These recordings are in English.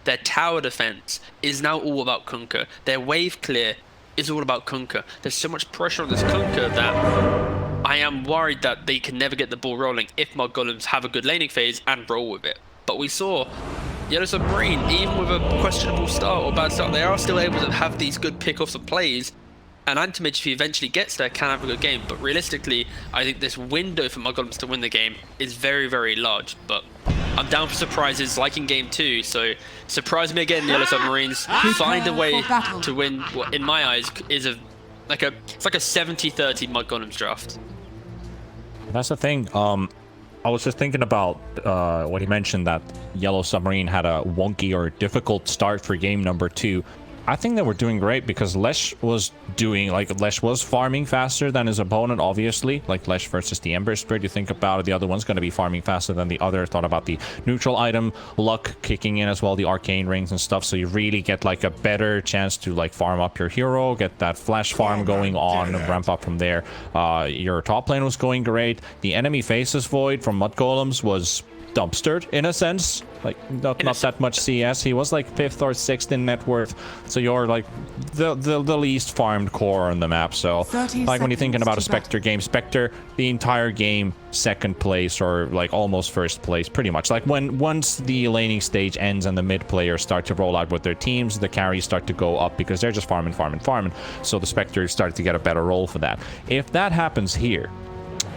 Their tower defense is now all about Kunkka. Their wave clear is all about Kunkka. There's so much pressure on this Kunkka that I am worried that they can never get the ball rolling if mudgolems have a good laning phase and roll with it. But we saw YeLow Submarine, even with a questionable start or bad start, they are still able to have these good pickoffs of plays. And Antimage, if he eventually gets there, can have a good game. But realistically, I think this window for mudgolems to win the game is very, very large. But I'm down for surprises, like in game 2. So surprise me again, YeLow Submarines. Find a way to win. What in my eyes is it's like a 70-30 mudgolems draft. That's the thing. I was just thinking about what he mentioned, that YeLow Submarine had a wonky or difficult start for game number 2. I think they were doing great because Lesh was farming faster than his opponent, obviously. Like Lesh versus the Ember Spirit, you think about it, the other one's going to be farming faster than the other. Thought about the neutral item, luck kicking in as well, the arcane rings and stuff. So you really get like a better chance to like farm up your hero, get that flash farm going on, and ramp up from there. Your top lane was going great. The enemy Faceless Void from mudgolems was dumpstered in a sense, like not that much CS. He was like 5th or 6th in net worth, so you're like the least farmed core on the map. So like when you're thinking about a Spectre game, Spectre the entire game 2nd place or like almost 1st place, pretty much. Like once the laning stage ends and the mid players start to roll out with their teams, the carries start to go up because they're just farming. So the Spectre started to get a better role for that. If that happens here,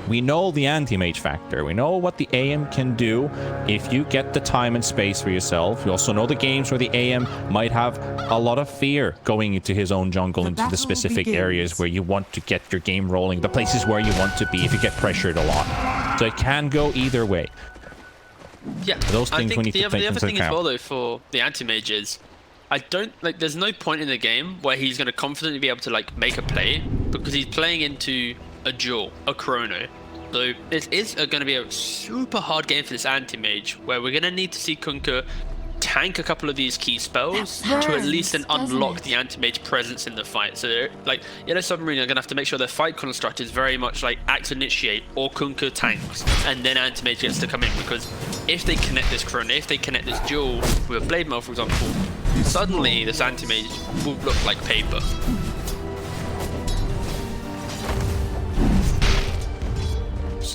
we know the anti-mage factor. We know what the AM can do if you get the time and space for yourself. We also know the games where the AM might have a lot of fear going into his own jungle, into the specific areas where you want to get your game rolling, the places where you want to be if you get pressured a lot. So it can go either way. Yeah, those things we need to take into account. The other thing as well, though, for the anti-mage is, there's no point in the game where he's going to confidently be able to like make a play because he's playing into a duel, a chrono. So this is going to be a super hard game for this anti-mage, where we're going to need to see Kunkka tank a couple of these key spells to at least then unlock the anti-mage presence in the fight. So like YeLow Submarine are going to have to make sure their fight construct is very much like act initiate or Kunkka tanks and then anti-mage gets to come in, because if they connect this chrono, if they connect this duel with a blade mail, for example, suddenly this anti-mage will look like paper.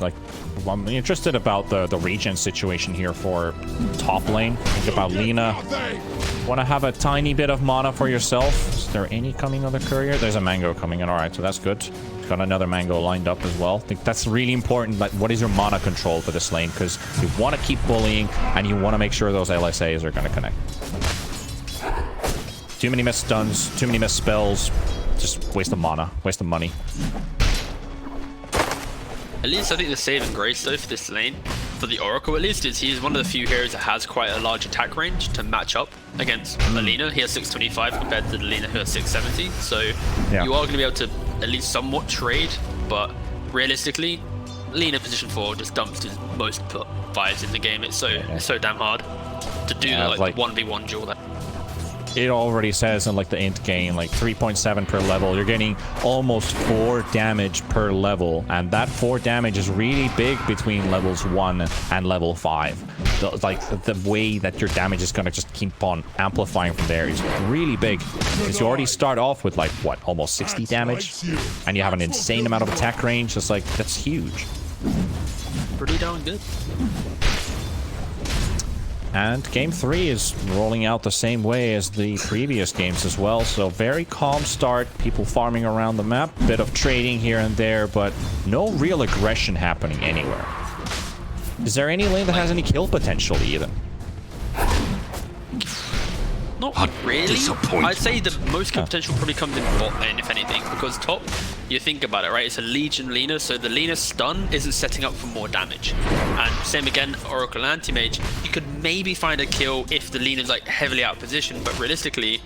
Like, I'm interested about the regen situation here for top lane. Think about Lina. Want to have a tiny bit of mana for yourself? Is there any coming on the courier? There's a mango coming in. All right, so that's good. Got another mango lined up as well. I think that's really important. Like, what is your mana control for this lane? Because you want to keep bullying and you want to make sure those LSAs are going to connect. Too many missed stuns, too many missed spells. Just waste of mana, waste of money. At least I think the saving grace though for this lane, for the Oracle at least, is he's one of the few heroes that has quite a large attack range to match up against Alina. He has 625 compared to the Alina who has 670, so you are going to be able to at least somewhat trade, but realistically, Alina position 4 just dumps his most vibes in the game. It's so damn hard to do like 1v1 duel there. It already says in like the int gain, like 3.7 per level, you're getting almost 4 damage per level, and that 4 damage is really big between levels 1 and level 5. The way that your damage is gonna just keep on amplifying from there is really big, because you already start off with like what, almost 60 damage, and you have an insane amount of attack range. It's like, that's huge. Pretty darn good. And game 3 is rolling out the same way as the previous games as well. So very calm start, people farming around the map, bit of trading here and there, but no real aggression happening anywhere. Is there any lane that has any kill potential even? Not really. I'd say the most potential probably comes in bot lane, if anything, because top, you think about it, right? It's a Legion Lina, so the Lina stun isn't setting up for more damage. And same again, Oracle Anti-Mage, you could maybe find a kill if the Lina's like heavily out of position, but realistically,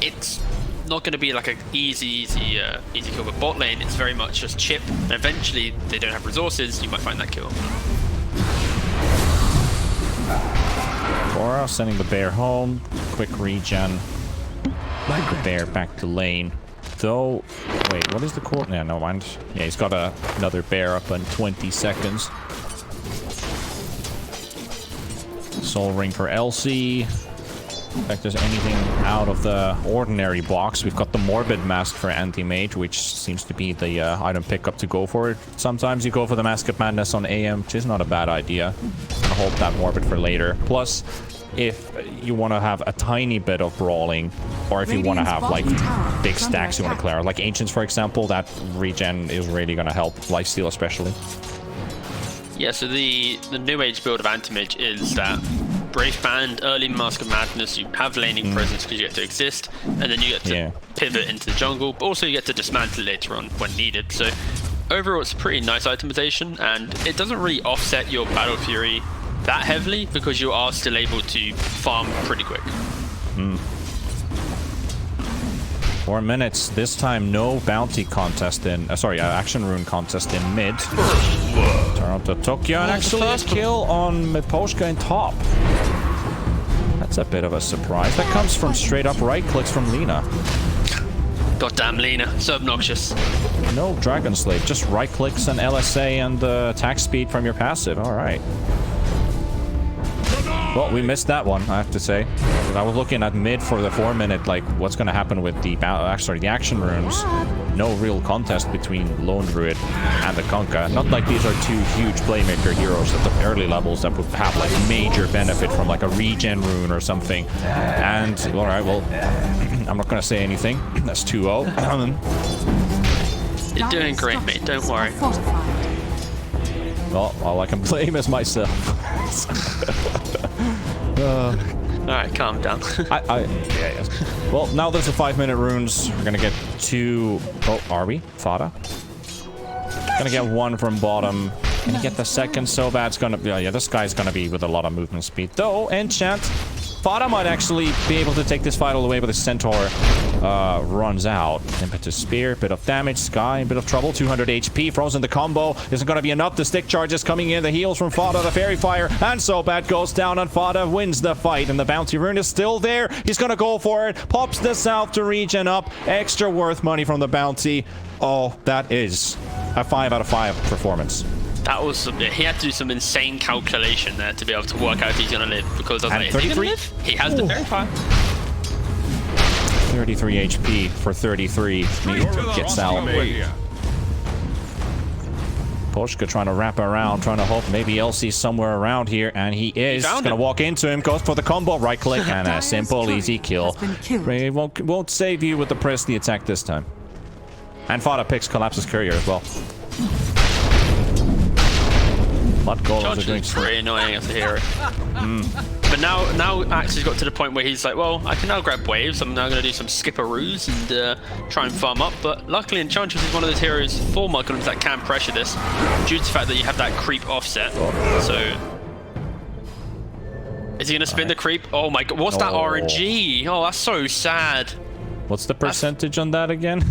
it's not going to be like an easy kill. But bot lane, it's very much just chip, and eventually, if they don't have resources, you might find that kill. Aura sending the bear home. Quick regen. The bear back to lane. Though, wait, what is the core? Yeah, no mind. Yeah, he's got another bear up in 20 seconds. Soul ring for Elsie. Like there's anything out of the ordinary box. We've got the Morbid Mask for Anti-Mage, which seems to be the item pickup to go for. Sometimes you go for the Mask of Madness on AM, which is not a bad idea. I'll hold that Morbid for later. Plus, if you want to have a tiny bit of brawling, or if you want to have like big stacks you want to clear, like Ancients for example, that regen is really going to help, Lifesteal especially. Yeah, so the new age build of Anti-Mage is that Brave Band, early Mask of Madness, you have laning presence because you get to exist, and then you get to pivot into the jungle, but also you get to dismantle later on when needed. So overall it's a pretty nice itemization, and it doesn't really offset your Battle Fury that heavily because you are still able to farm pretty quick. 4 minutes. This time, no bounty contest in... action rune contest in mid. Toronto Tokyo, and actually a kill on Miposhka in top. That's a bit of a surprise. That comes from straight up right clicks from Lina. Goddamn Lina, so obnoxious. No Dragon Slave, just right clicks and LSA and attack speed from your passive. All right. Well, we missed that one, I have to say. I was looking at mid for the 4 minute, like, what's going to happen with the action runes. No real contest between Lone Druid and the Kunkka. Not like these are two huge playmaker heroes at the early levels that would have, like, major benefit from, like, a regen rune or something. And, alright, well, I'm not going to say anything. That's 2-0. You're doing great, mate, don't worry. Well, all I can blame is myself. Alright, calm down. Yes. Well, now there's the 5 minute runes. We're gonna get 2. Oh, are we? Fada? Gonna get 1 from bottom. Gonna get the second. So bad it's gonna be. Yeah, this guy's gonna be with a lot of movement speed. Though, enchant. Fada might actually be able to take this fight all the way, but the Centaur runs out. Impetus Spear, bit of damage. Sky, a bit of trouble. 200 HP. Frozen the combo. Isn't going to be enough. The stick charges coming in. The heals from Fada. The Fairy Fire. And so bad goes down, and Fada wins the fight. And the Bounty Rune is still there. He's going to go for it. Pops the South to regen up. Extra worth money from the Bounty. Oh, that is a 5 out of 5 performance. That was he had to do some insane calculation there to be able to work out if he's gonna live, because I was like, is he gonna live? He has the Fairy Fire. 33 HP for 33. Gets out. Poshka trying to wrap around, trying to hope maybe LC's somewhere around here, and he is. He's gonna walk into him, goes for the combo, right click, and a simple, easy kill. Ray won't save you with the press the attack this time. And Fada picks Collapse's Courier as well. Mudgolems are doing pretty annoying as a hero. But now Axe has got to the point where he's like, well, I can now grab waves. I'm now going to do some skipperoos and try and farm up. But luckily, Enchantress is one of those heroes for Mudgolems that can pressure this due to the fact that you have that creep offset. So is he going to spin the creep? Oh my god, what's that RNG? Oh, that's so sad. What's the percentage on that again?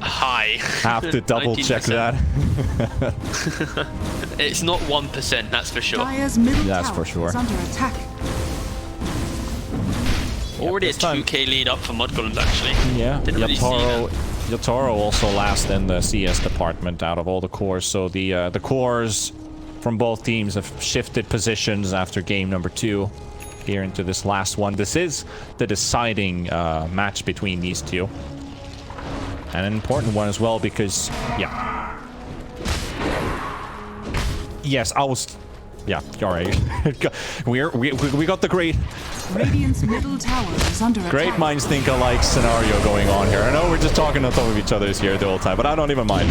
High. Have to double check that. It's not 1%, that's for sure. That's for sure. Under attack. Already a 2k lead up for Mudgolems, actually. Yeah, Yotaro also last in the CS department out of all the cores. So the cores from both teams have shifted positions after game number 2 here into this last one. This is the deciding match between these two. And an important one as well because, yeah. Yes, I was... Yeah, all right. we got the great... Radiant's middle tower is under attack. Great minds think alike scenario going on here. I know we're just talking on top of each other here the whole time, but I don't even mind.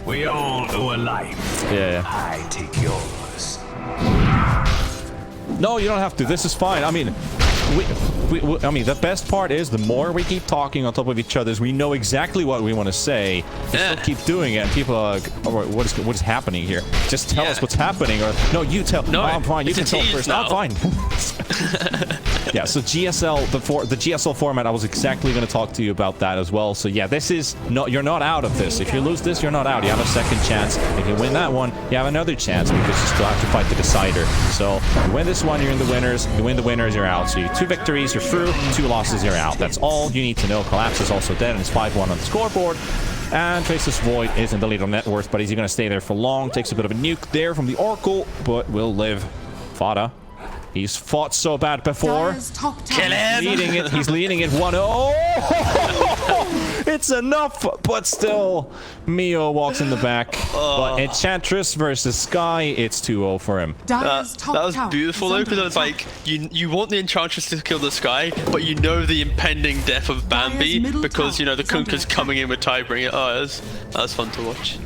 We all owe a life. Yeah. I take yours. No, you don't have to. This is fine. I mean, I mean, the best part is the more we keep talking on top of each other, we know exactly what we want to say. We still keep doing it, and people are like, oh, what is happening here? Just tell us what's happening, or no, you tell. No, I'm fine. You can tell first. I'm fine. Yeah. So GSL, the GSL format, I was exactly going to talk to you about that as well. So yeah, this is you're not out of this. If you lose this, you're not out. You have a second chance. If you win that one, you have another chance because you still have to fight the decider. So you win this one, you're in the winners. You win the winners, you're out. So you 2 victories, you're through. 2 losses, you're out. That's all you need to know. Collapse is also dead and it's 5-1 on the scoreboard. And Faceless Void is in the lead on net worth, but is he going to stay there for long? Takes a bit of a nuke there from the Oracle, but will live. Fada. He's fought so bad before. Kill him! He's leading it 1-0. It's enough, but still, Mio walks in the back. But Enchantress versus Sky, it's 2-0 for him. That was beautiful though, because it was like, you want the Enchantress to kill the Sky, but you know the impending death of Bambi, because, you know, the Kunkka's coming in with Tidebringer. Oh, that was fun to watch.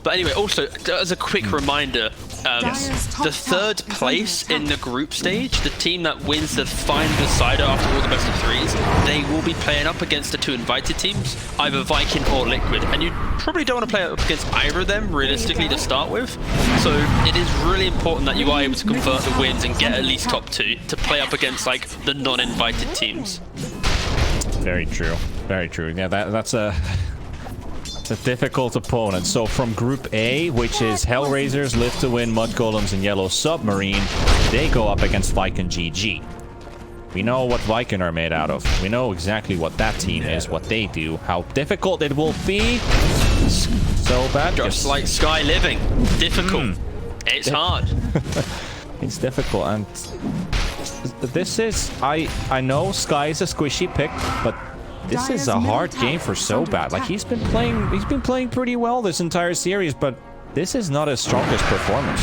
But anyway, also, as a quick reminder, the 3rd place in the group stage, the team that wins the final decider after all the best of 3s, they will be playing up against the 2 invited teams, either Viking or Liquid. And you probably don't want to play up against either of them, realistically, to start with. So it is really important that you are able to convert the wins and get at least top 2 to play up against, like, the non-invited teams. Very true. Very true. Yeah, that's a difficult opponent. So from Group A, which is Hellraisers, Live to Win, Mudgolems, and Yellow Submarine, they go up against Viking GG. We know what Viking are made out of. We know exactly what that team is, what they do, how difficult it will be. So bad. Just like Sky Living. Difficult. It's hard. It's difficult, and this is... I know Sky is a squishy pick, but this is a hard game for So Bad. Like, he's been playing pretty well this entire series, but this is not his strongest performance.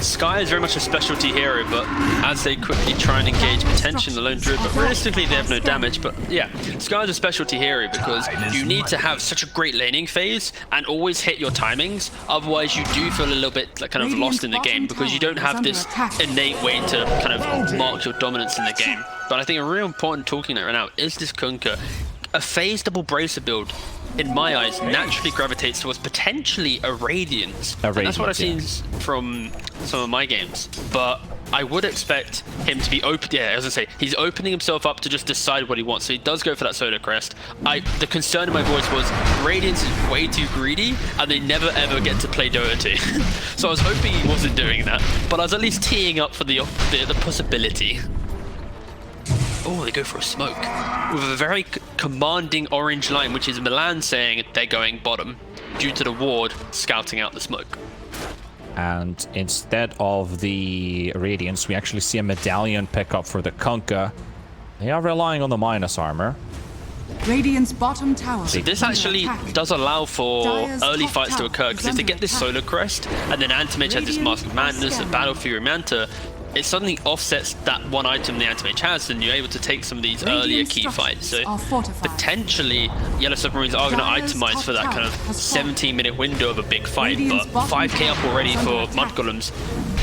Sky is very much a specialty hero, but as they quickly try and engage potential in the lone druid, but realistically they have no damage. But yeah, Sky is a specialty hero because you need to have such a great laning phase and always hit your timings. Otherwise, you do feel a little bit like kind of lost in the game because you don't have this innate way to kind of mark your dominance in the game. But I think a real important talking right now is this Kunkka. A phase double bracer build, in my eyes, naturally gravitates towards potentially a Radiance. And that's what I've seen from some of my games. But I would expect him to be open. Yeah, as I say, he's opening himself up to just decide what he wants. So he does go for that Solar Crest. The concern in my voice was Radiance is way too greedy, and they never ever get to play Dota 2. So I was hoping he wasn't doing that, but I was at least teeing up for the possibility. Oh, they go for a smoke with a very commanding orange line, which is Milan saying they're going bottom due to the ward scouting out the smoke. And instead of the Radiance, we actually see a medallion pickup for the Kunkka. They are relying on the minus armor. Radiant's bottom tower. So this actually does allow for early fights to occur, because if they get this Solar Crest and then Anti-Mage has this Mask of Madness and Battle Fury Manta, it suddenly offsets that one item the Anti-Mage has, and you're able to take some of these earlier key fights. So potentially, Yellow Submarines are going to itemize for that kind of 17-minute window of a big fight, but 5k up already for Mudgolems.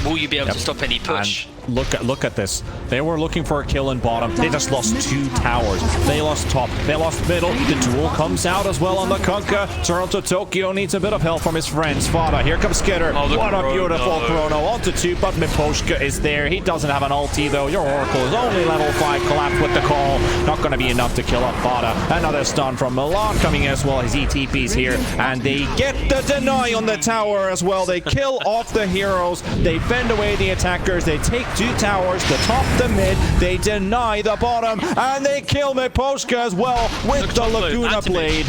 Will you be able to stop any push? And look at this. They were looking for a kill in bottom. They just lost 2 towers. They lost top. They lost middle. The duel comes out as well on the Kunkka. Toronto Tokyo needs a bit of help from his friends. Fada, here comes Skiter. What a beautiful chrono. Onto 2, but Miposhka is there. He doesn't have an ulti though. Your Oracle is only level 5. Collapse with the call. Not going to be enough to kill up Fada. Another stun from Milan coming as well. His ETP's here. And they get the deny on the tower as well. They kill off the heroes. They fend away the attackers. They take 2 towers, the top, the mid. They deny the bottom, and they kill Miposhka as well with the Laguna Blade.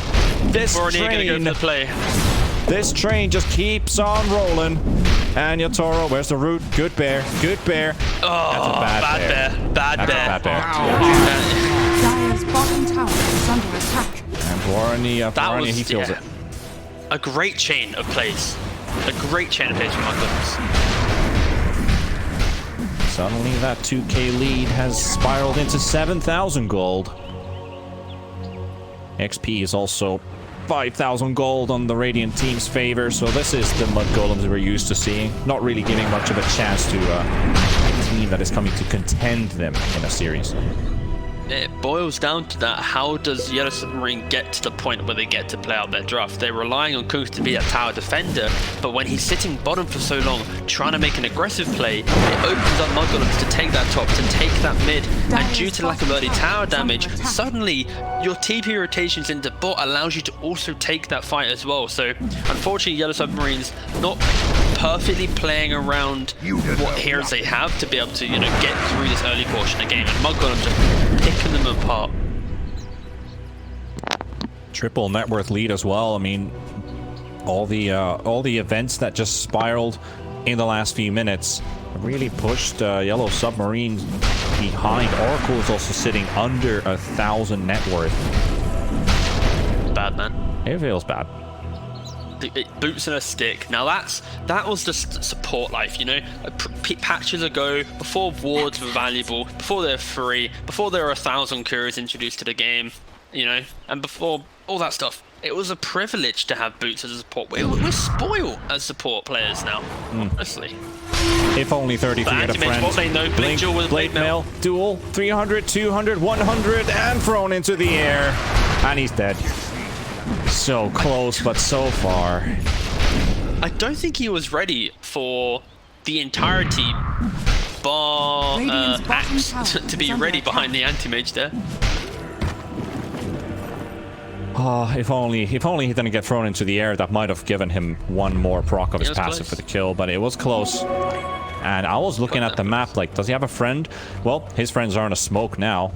This train just keeps on rolling. And Yotaro, where's the root? Good bear, good bear. Oh, that's a bad bear. Dire's bottom tower is under attack. And Blarney, he feels it. A great chain of plays. A great chain of plays from Mudgolems. Suddenly that 2k lead has spiraled into 7,000 gold. XP is also 5,000 gold on the Radiant team's favor, so this is the Mudgolems we're used to seeing. Not really giving much of a chance to a team that is coming to contend them in a series. it boils down to that. How does Yellow Submarine get to the point where they get to play out their draft? They're relying on Kunkka to be a tower defender, but when he's sitting bottom for so long, trying to make an aggressive play, it opens up mudgolems to take that top, to take that mid, and due to lack of early tower damage, suddenly your TP rotations into bot allows you to also take that fight as well. So unfortunately, Yellow Submarine's not perfectly playing around what heroes they have to be able to, get through this early portion of the game, and mudgolems are picking them apart. Triple net worth lead as well. I mean, all the events that just spiraled in the last few minutes really pushed Yellow Submarine behind. Oracle is also sitting under 1,000 net worth. Bad, man. It feels bad. Boots and a stick. Now that was just support life, patches ago, before wards were valuable, before they're free, before there were 1,000 couriers introduced to the game, and before all that stuff. It was a privilege to have Boots as a support. We're spoiled as support players now, honestly. If only 33 had a friend. Blink duel with Blade Mail. Duel. 300, 200, 100, and thrown into the air. And he's dead. So close, but so far. I don't think he was ready for the entirety bar Axe to be ready behind the anti-mage there. Oh, if only he didn't get thrown into the air, that might have given him one more proc of his passive for the kill, but it was close. And I was looking at the map, like, does he have a friend? Well, his friends are in a smoke now.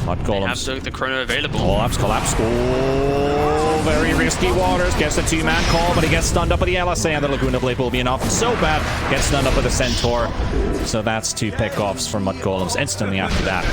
Mudgolems. They have the chrono available. Collapse. Oh, very risky waters. Gets a two-man call, but he gets stunned up with the LSA, and the Laguna Blade will be enough. So bad. Gets stunned up with the Centaur. So that's 2 pickoffs from Mudgolems instantly after that.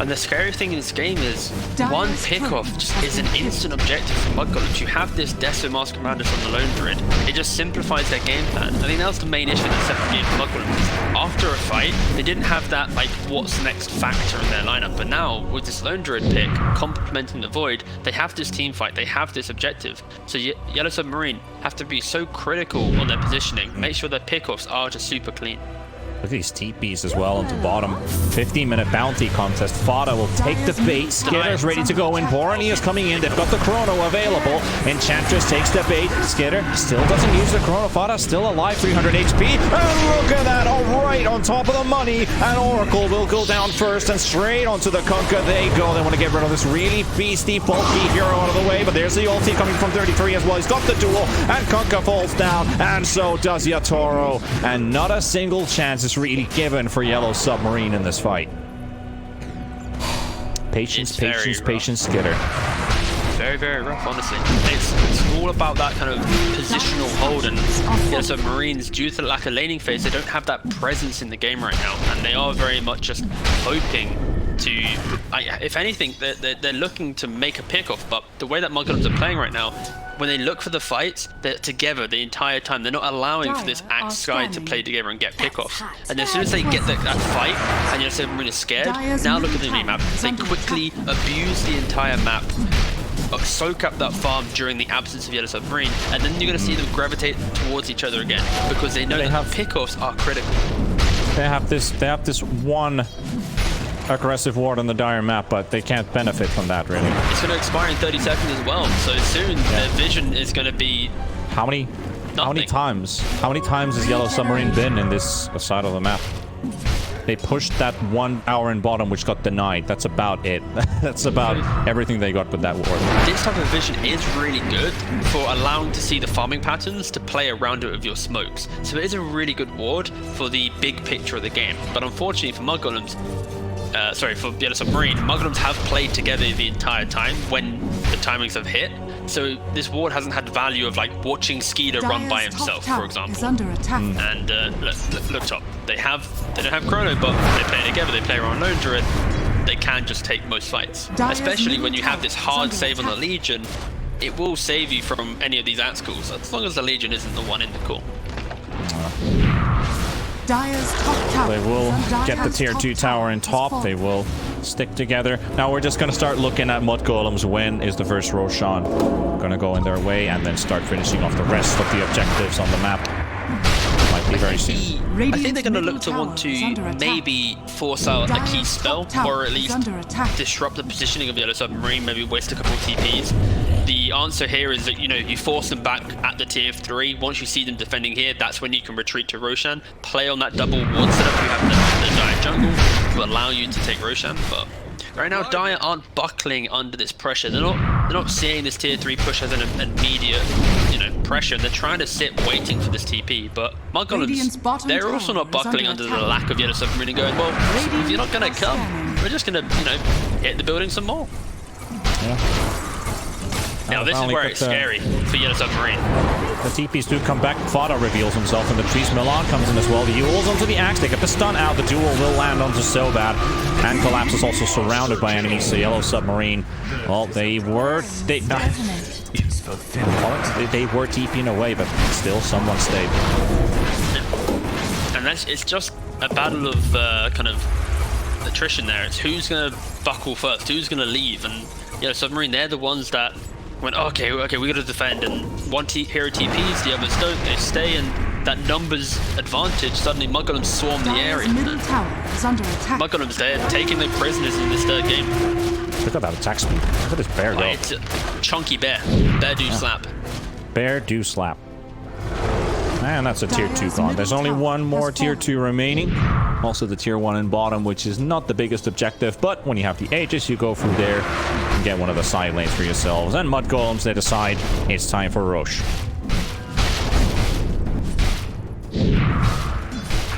And the scary thing in this game is one pickoff just is an instant objective for mudgolems. You have this Deso Master Commanders on the Lone Druid. It just simplifies their game plan. I think that was the main issue in the second game for mudgolems. After a fight, they didn't have that, like, what's next factor in their lineup. But now, with this Lone Druid pick, complementing the Void, they have this team fight, they have this objective. So Yellow Submarine have to be so critical on their positioning, make sure their pickoffs are just super clean. Look at these TPs as well on the bottom. 15-minute bounty contest. Fada will take the bait. Skitter's ready to go in. Borony is coming in. They've got the chrono available. Enchantress takes the bait. Skitter still doesn't use the chrono. Fada still alive, 300 HP. And look at that, all right on top of the money. And Oracle will go down first and straight onto the Kunkka they go. They want to get rid of this really beastie, bulky hero out of the way. But there's the ulti coming from 33 as well. He's got the duel. And Kunkka falls down. And so does Yatoro. And not a single chance is really given for Yellow Submarine in this fight. Patience, Skitter. Very, very rough, honestly. It's all about that kind of positional hold, and Yellow Submarines, due to the lack of laning phase, they don't have that presence in the game right now, and they are very much just hoping to, if anything, they're looking to make a pickoff, but the way that mudgolems are playing right now, when they look for the fights, they're together the entire time. They're not allowing for this Axe Sky to play together and get pickoffs. And as soon as they get that fight, and Yellow Submarine is scared, now look at the map. They quickly abuse the entire map, soak up that farm during the absence of Yellow Submarine, and then you're going to see them gravitate towards each other again, because they know that pickoffs are critical. They have this one aggressive ward on the dire map, but they can't benefit from that, really. It's going to expire in 30 seconds as well, so soon their vision is going to be How many times has Yellow Submarine been in this side of the map? They pushed that 1 hour in bottom, which got denied. That's about it. That's about everything they got with that ward. This type of vision is really good for allowing to see the farming patterns to play around it with your smokes. So it is a really good ward for the big picture of the game. But unfortunately for mudgolems, for Yellow Submarine, mudgolems have played together the entire time when the timings have hit. So this ward hasn't had value of, like, watching Skiter run by himself, for example. Under attack. And look top. They don't have chrono, but they play together. They play around Lone Druid. They can just take most fights, especially when you have this hard save on the Legion. It will save you from any of these Axe calls, as long as the Legion isn't the one in the call. They will get the tier 2 tower in top. They will stick together. Now we're just going to start looking at mudgolems. When is the first Roshan going to go in their way, and then start finishing off the rest of the objectives on the map? Might be very soon. I think they're going to look to want to maybe force out a key spell, or at least disrupt the positioning of the Yellow Submarine, maybe waste a couple of TPs. The answer here is that, you know, you force them back at the tier 3. Once you see them defending here, that's when you can retreat to Roshan. Play on that double ward setup. You have the Dire jungle to allow you to take Roshan, but right now Dire aren't buckling under this pressure. They're not seeing this tier 3 push as an immediate, you know, pressure. They're trying to sit waiting for this TP, but mudgolems, they're also not buckling under the lack of Yellow Submarine and going, well, if you're not going to come, we're just going to, you know, hit the building some more. Yeah. Now this is where it's scary for Yellow Submarine. The TPs do come back. Fada reveals himself in the trees. Milan comes in as well. The Yules onto the axe. They get the stun out. The duel will land onto Sobad. And Collapse is also surrounded by enemies. So Yellow Submarine, well, they were TPing away, but still someone stayed. And it's just a battle of kind of attrition there. It's who's going to buckle first, who's going to leave, and Yellow Submarine, they're the ones that went, okay, we got to defend, and one hero TPs, the others don't, they stay, and that numbers advantage, suddenly mudgolems swarm the area. Mudgolems, they're taking their prisoners in this third game. Look at that attack speed. Look at this bear go. It's a chunky bear. Bear do slap. Bear do slap. And that's a tier 2 gone. There's only one more tier 2 remaining. Also the tier 1 in bottom, which is not the biggest objective, but when you have the Aegis, you go through there and get one of the side lanes for yourselves. And mudgolems, they decide it's time for Roche.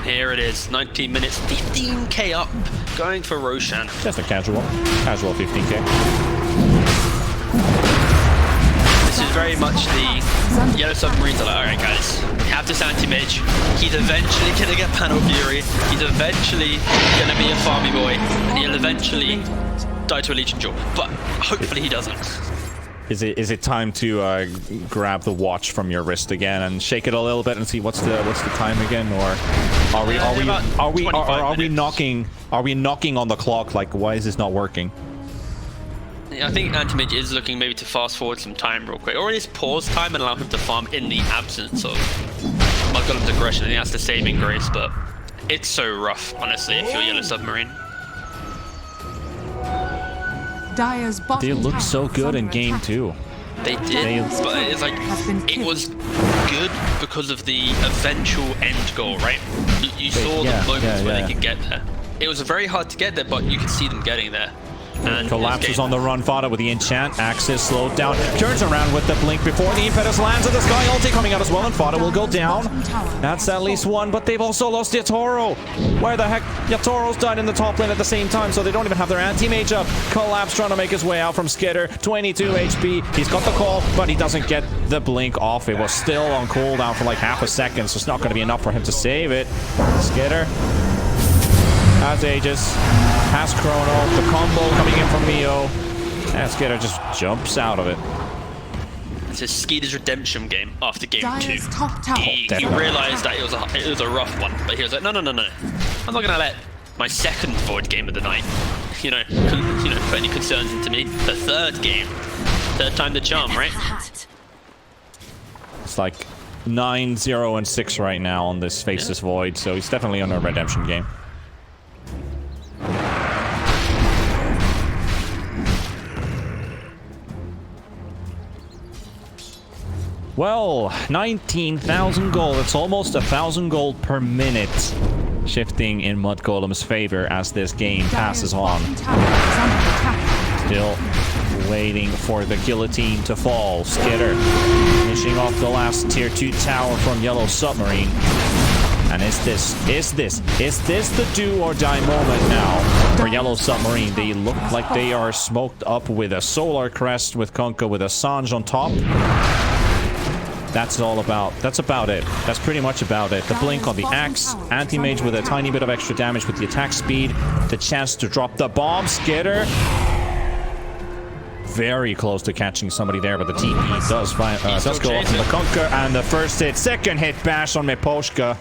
Here it is, 19 minutes, 15k up, going for Roshan. Just a casual 15k. This is very much the Yellow Submarines are like, alright guys, we have this anti-mage, he's eventually gonna get Panel Fury, he's eventually gonna be a farmy boy, and he'll eventually die to a Legion Jaw, but hopefully he doesn't. Is it time to grab the watch from your wrist again and shake it a little bit and see what's the time again, or are we knocking on the clock, like why is this not working? Yeah, I think anti-mage is looking maybe to fast forward some time real quick, or at least pause time and allow him to farm in the absence of mudgolem's aggression. I think that's the saving grace, but it's so rough, honestly, if you're Yellow Submarine. They looked so good in game 2. They did, but it's like, it was good because of the eventual end goal, right? You saw the moments where they could get there. It was very hard to get there, but you could see them getting there. And Collapses on the run. Fada with the enchant. Axis slowed down. Turns around with the blink before the impetus lands at the sky ulti coming out as well, and Fada will go down. That's at least one, but they've also lost Yatoro. Where the heck? Yatoro's died in the top lane at the same time, so they don't even have their anti-mage up. Collapse trying to make his way out from Skiter. 22 HP. He's got the call, but he doesn't get the blink off. It was still on cooldown for like half a second, so it's not going to be enough for him to save it. Skiter has Aegis, has Chrono, the combo coming in from Mio, and Skiter just jumps out of it. It's a Skiter's redemption game after game 2. He Definitely. realized that it was a rough one, but he was like, no. I'm not gonna let my second Void game of the night, put any concerns into me. The third game, third time the charm, right? It's like 9-0-6 right now on this Faceless Void, so he's definitely on a redemption game. Well, 19,000 gold. It's almost 1,000 gold per minute, shifting in mudgolem's favor as this game passes on. Still waiting for the guillotine to fall. Skiter finishing off the last tier 2 tower from Yellow Submarine. And is this the do or die moment now for Yellow Submarine? They look like they are smoked up with a solar crest with Kunkka with a Sange on top. That's about it. That's pretty much about it. The blink on the axe, anti-mage with a tiny bit of extra damage with the attack speed, the chance to drop the bomb. Skiter very close to catching somebody there, but the TP does go up from the Kunkka, and the first hit, second hit bash on Miposhka.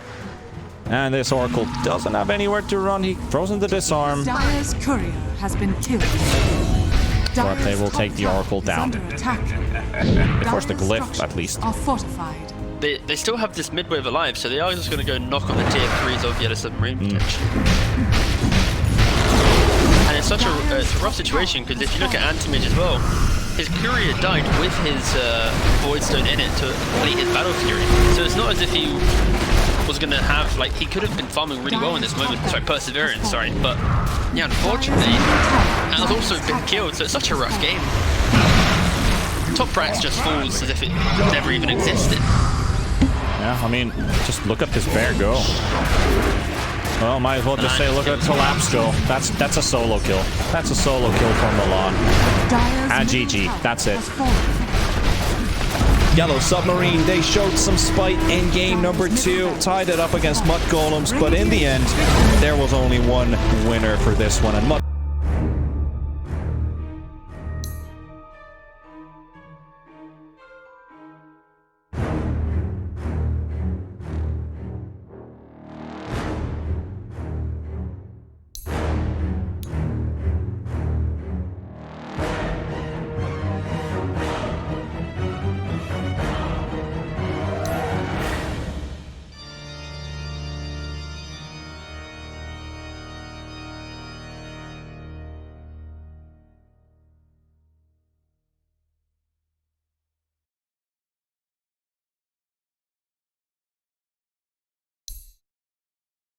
And this Oracle doesn't have anywhere to run. He throws in the disarm. Dire's courier has been killed. But they will take the Oracle down. They force the glyph, at least. Are fortified. they still have this mid wave alive, so they are just going to go knock on the tier 3s of YeS Submarine potentially. And it's such it's a rough situation, because if you look at Anti-Mage as well, his courier died with his Voidstone in it to complete his Battle Fury. So it's not as if he was going to have, like, he could have been farming really well in this moment. Sorry, Perseverance, sorry. But, yeah, unfortunately, and has also been killed, so it's such a rough game. Top Prax just falls as if it never even existed. Yeah, I mean, just look at this bear go. Well, might as well just say, look at Collapse go. That's a solo kill. That's a solo kill from Milan. And GG. That's it. YeLo Submarine, they showed some spite in game number 2, tied it up against mudgolems, but in the end, there was only one winner for this one, and